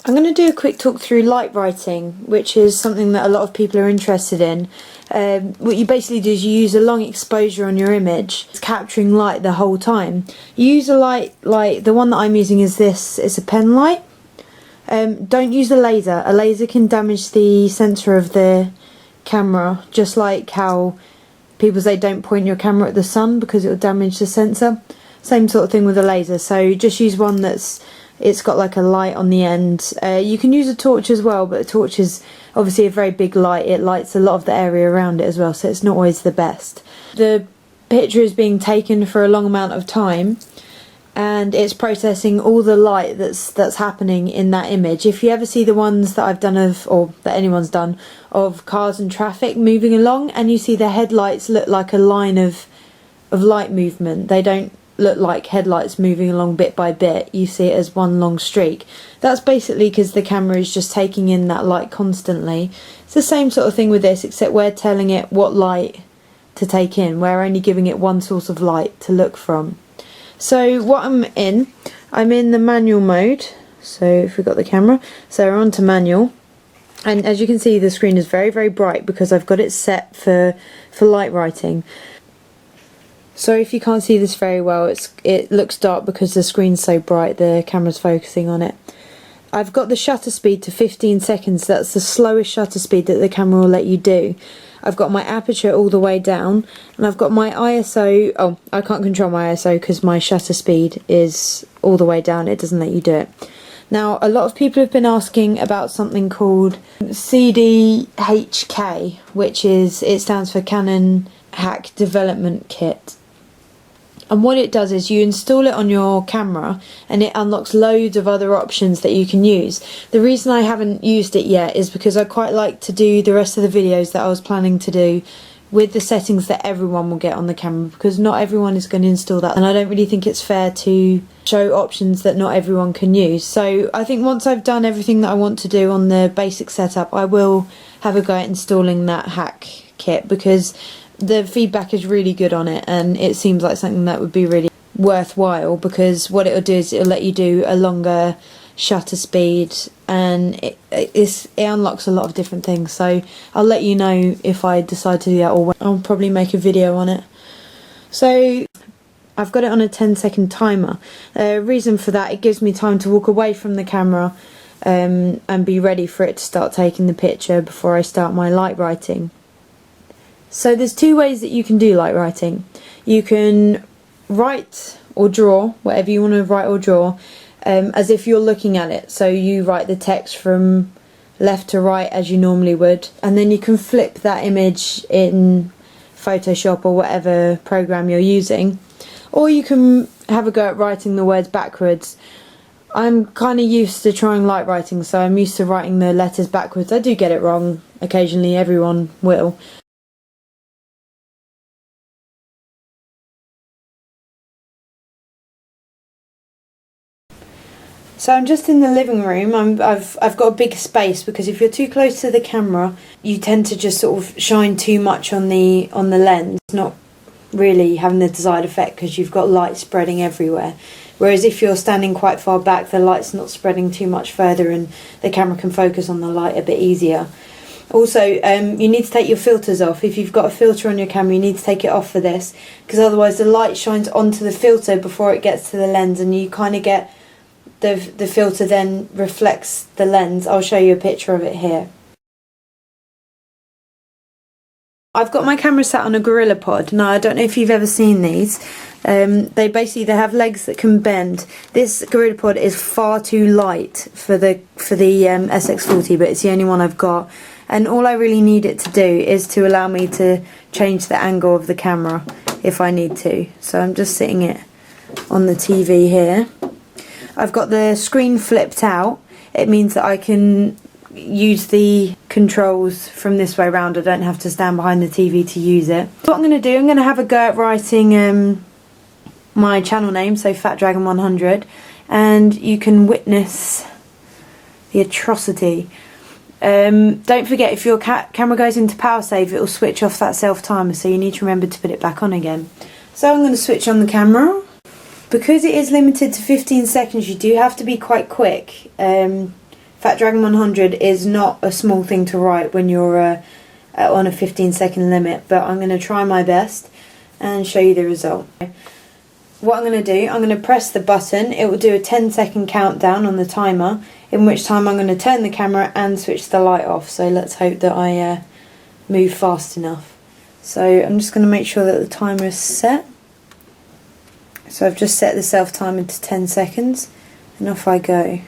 I'm going to do a quick talk through light writing, which is something that a lot of people are interested in. What you basically do is you use a long exposure on your image. It's capturing light the whole time. You use a light, like the one that I'm using is this, it's a pen light. Don't use a laser. A laser can damage the sensor of the camera, just like how people say don't point your camera at the sun because it will damage the sensor. Same sort of thing with a laser, so just use one it's got like a light on the end. You can use a torch as well, but a torch is obviously a very big light. It lights a lot of the area around it as well, so it's not always the best. The picture is being taken for a long amount of time, and it's processing all the light that's happening in that image. If you ever see the ones that I've done or that anyone's done, of cars and traffic moving along, and you see the headlights look like a line of light movement, they don't look like headlights moving along bit by bit. You see it as one long streak. That's basically because the camera is just taking in that light constantly. It's the same sort of thing with this, except we're telling it what light to take in. We're only giving it one source of light to look from. So what I'm in the manual mode. So if we've got the camera, so we're on to manual, and as you can see the screen is very, very bright because I've got it set for light writing. Sorry if you can't see this very well, it looks dark because the screen's so bright, the camera's focusing on it. I've got the shutter speed to 15 seconds, that's the slowest shutter speed that the camera will let you do. I've got my aperture all the way down, and I've got my ISO, oh, I can't control my ISO because my shutter speed is all the way down, it doesn't let you do it. Now, a lot of people have been asking about something called CDHK, it stands for Canon Hack Development Kit. And what it does is you install it on your camera and it unlocks loads of other options that you can use. The reason I haven't used it yet is because I quite like to do the rest of the videos that I was planning to do with the settings that everyone will get on the camera, because not everyone is going to install that, and I don't really think it's fair to show options that not everyone can use. So I think once I've done everything that I want to do on the basic setup, I will have a go at installing that hack kit, because the feedback is really good on it and it seems like something that would be really worthwhile, because what it'll do is it'll let you do a longer shutter speed, and it unlocks a lot of different things. So I'll let you know if I decide to do that, or I'll probably make a video on it. So I've got it on a 10-second timer. Reason for that, it gives me time to walk away from the camera and be ready for it to start taking the picture before I start my light writing. So there's two ways that you can do light writing. You can write or draw, whatever you want to write or draw, as if you're looking at it. So you write the text from left to right as you normally would, and then you can flip that image in Photoshop or whatever program you're using, or you can have a go at writing the words backwards. I'm kind of used to trying light writing, so I'm used to writing the letters backwards. I do get it wrong occasionally, everyone will. So I'm just in the living room. I've got a big space, because if you're too close to the camera, you tend to just sort of shine too much on the lens, not really having the desired effect because you've got light spreading everywhere. Whereas if you're standing quite far back, the light's not spreading too much further, and the camera can focus on the light a bit easier. Also, you need to take your filters off. If you've got a filter on your camera, you need to take it off for this, because otherwise the light shines onto the filter before it gets to the lens, and you kind of get the filter then reflects the lens. I'll show you a picture of it here. I've got my camera sat on a Gorilla Pod. Now, I don't know if you've ever seen these. They have legs that can bend. This Gorilla Pod is far too light for the Sx40, but it's the only one I've got. And all I really need it to do is to allow me to change the angle of the camera if I need to. So I'm just sitting it on the TV here. I've got the screen flipped out. It means that I can use the controls from this way around. I don't have to stand behind the TV to use it. What I'm going to do, I'm going to have a go at writing my channel name, so Fat Dragon 100, and you can witness the atrocity. Don't forget, if your camera goes into power save, it will switch off that self timer, so you need to remember to put it back on again. So I'm going to switch on the camera. Because it is limited to 15 seconds, you do have to be quite quick. Fat Dragon 100 is not a small thing to write when you're on a 15-second limit, but I'm going to try my best and show you the result. What I'm going to do, I'm going to press the button. It will do a 10-second countdown on the timer, in which time I'm going to turn the camera and switch the light off. So let's hope that I move fast enough. So I'm just going to make sure that the timer is set. So I've just set the self timer to 10 seconds and off I go.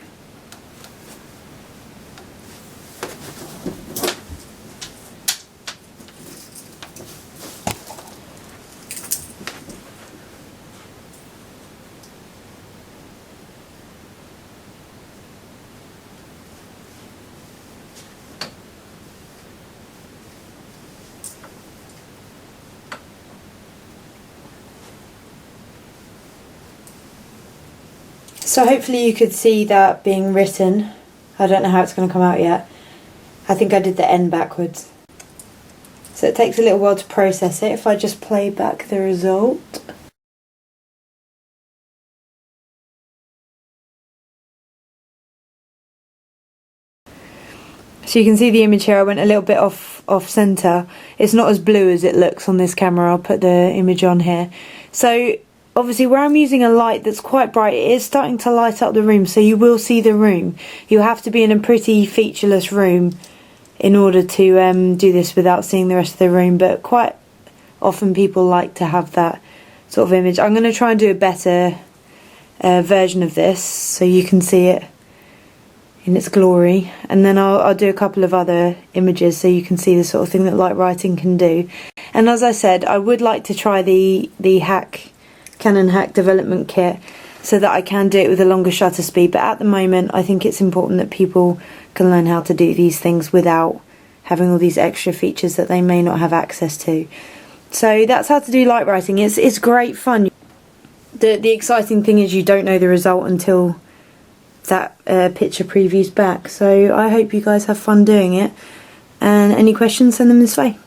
So hopefully you could see that being written. I don't know how it's going to come out yet. I think I did the N backwards. So it takes a little while to process it. If I just play back the result. So you can see the image here, I went a little bit off centre. It's not as blue as it looks on this camera. I'll put the image on here. So obviously where I'm using a light that's quite bright, it is starting to light up the room, so you will see the room. You have to be in a pretty featureless room in order to do this without seeing the rest of the room, but quite often people like to have that sort of image. I'm going to try and do a better version of this so you can see it in its glory, and then I'll do a couple of other images so you can see the sort of thing that light writing can do. And as I said, I would like to try the Canon Hack development kit so that I can do it with a longer shutter speed, but at the moment I think it's important that people can learn how to do these things without having all these extra features that they may not have access to. So that's how to do light writing. It's great fun. The exciting thing is you don't know the result until that picture preview's back. So I hope you guys have fun doing it, and any questions, send them this way.